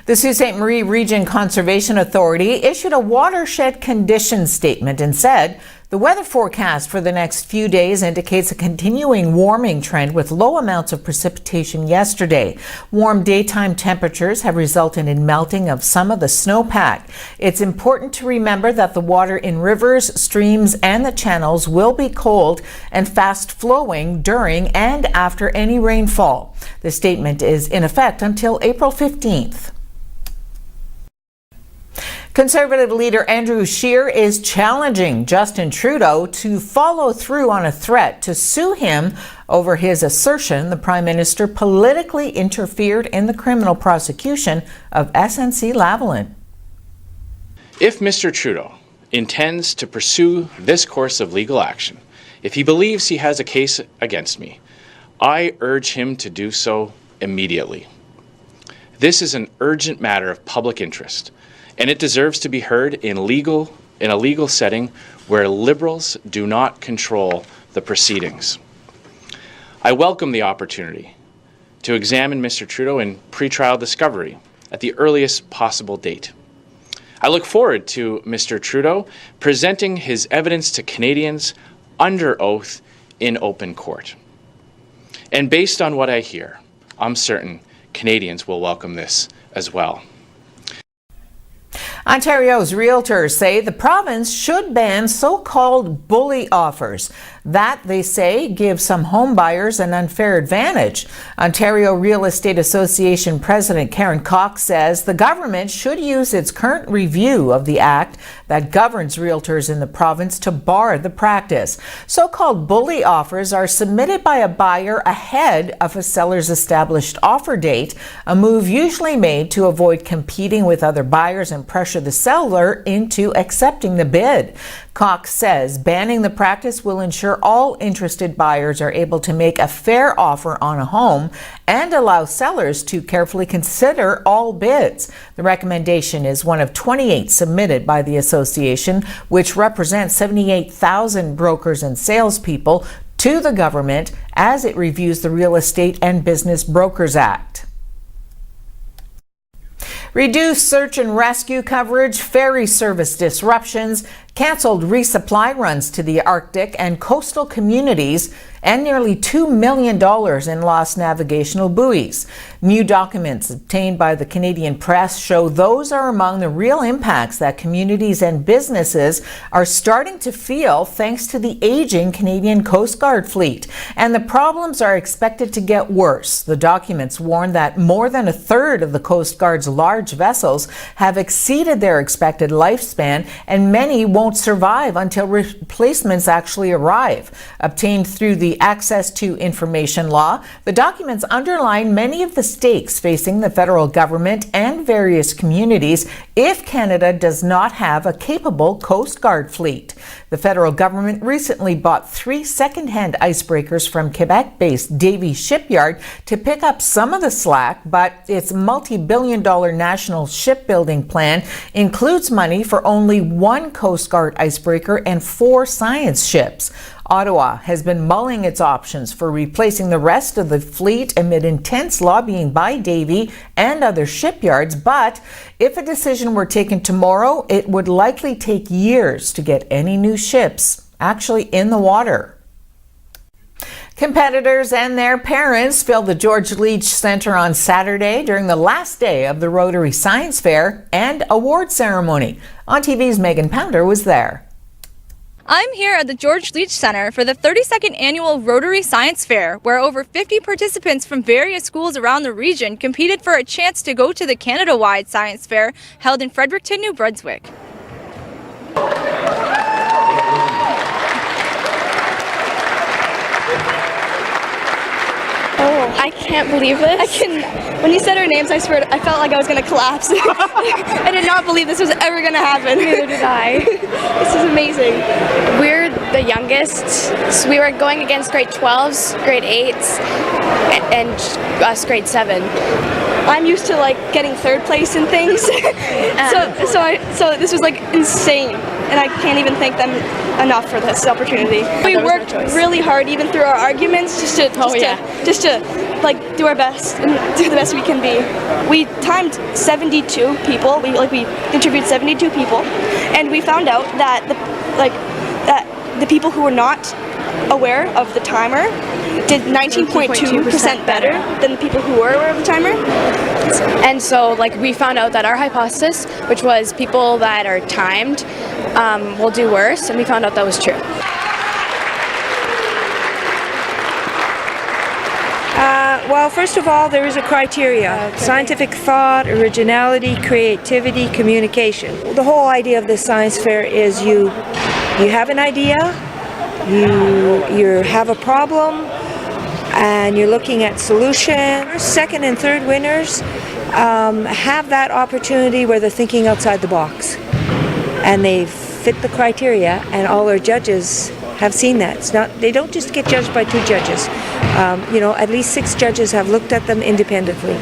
The Sault Ste. Marie Region Conservation Authority issued a watershed condition statement and said the weather forecast for the next few days indicates a continuing warming trend with low amounts of precipitation yesterday. Warm daytime temperatures have resulted in melting of some of the snowpack. It's important to remember that the water in rivers, streams, and the channels will be cold and fast flowing during and after any rainfall. The statement is in effect until April 15th. Conservative leader Andrew Scheer is challenging Justin Trudeau to follow through on a threat to sue him over his assertion the Prime Minister politically interfered in the criminal prosecution of SNC-Lavalin. If Mr. Trudeau intends to pursue this course of legal action, if he believes he has a case against me, I urge him to do so immediately. This is an urgent matter of public interest, and it deserves to be heard in a legal setting where Liberals do not control the proceedings. I welcome the opportunity to examine Mr. Trudeau in pretrial discovery at the earliest possible date. I look forward to Mr. Trudeau presenting his evidence to Canadians under oath in open court. And based on what I hear, I'm certain Canadians will welcome this as well. Ontario's realtors say the province should ban so-called bully offers. That, they say, gives some home buyers an unfair advantage. Ontario Real Estate Association President Karen Cox says the government should use its current review of the act that governs realtors in the province to bar the practice. So-called bully offers are submitted by a buyer ahead of a seller's established offer date, a move usually made to avoid competing with other buyers and pressure the seller into accepting the bid. Cox says banning the practice will ensure all interested buyers are able to make a fair offer on a home and allow sellers to carefully consider all bids. The recommendation is one of 28 submitted by the association, which represents 78,000 brokers and salespeople, to the government as it reviews the Real Estate and Business Brokers Act. Reduced search and rescue coverage, ferry service disruptions, canceled resupply runs to the Arctic and coastal communities, and nearly $2 million in lost navigational buoys. New documents obtained by the Canadian Press show those are among the real impacts that communities and businesses are starting to feel thanks to the aging Canadian Coast Guard fleet. And the problems are expected to get worse. The documents warn that more than a third of the Coast Guard's large vessels have exceeded their expected lifespan, and many won't survive until replacements actually arrive. Obtained through the Access to Information Law, the documents underline many of the stakes facing the federal government and various communities if Canada does not have a capable Coast Guard fleet. The federal government recently bought 3 second-hand icebreakers from Quebec-based Davie Shipyard to pick up some of the slack, but its multi-billion-dollar national shipbuilding plan includes money for only 1 Coast Guard icebreaker and 4 science ships. Ottawa has been mulling its options for replacing the rest of the fleet amid intense lobbying by Davie and other shipyards, but if a decision were taken tomorrow, it would likely take years to get any new ships actually in the water. Competitors and their parents filled the George Leach Centre on Saturday during the last day of the Rotary Science Fair and award ceremony. On TV's Megan Pounder was there. I'm here at the George Leach Center for the 32nd Annual Rotary Science Fair, where over 50 participants from various schools around the region competed for a chance to go to the Canada-wide Science Fair held in Fredericton, New Brunswick. I can't believe this. When you said our names, I swear, I felt like I was going to collapse. I did not believe this was ever going to happen. Neither did I. This is amazing. We're the youngest, so we were going against grade 12s, grade 8s, and us grade 7. I'm used to like getting third place in things, so this was like insane, and I can't even thank them enough for this opportunity. We worked really hard, even through our arguments, just to do our best and do the best we can be. We timed 72 people. We interviewed 72 people, and we found out that the people who were not aware of the timer did 19.2% better than the people who were aware of the timer. And so, we found out that our hypothesis, which was people that are timed, will do worse, and we found out that was true. Well, first of all, there is a criteria. Scientific thought, originality, creativity, communication. The whole idea of this science fair is you have an idea, you have a problem, and you're looking at solutions. Second and third winners have that opportunity where they're thinking outside the box. And they fit the criteria, and all our judges have seen that. They don't just get judged by 2 judges. At least 6 judges have looked at them independently.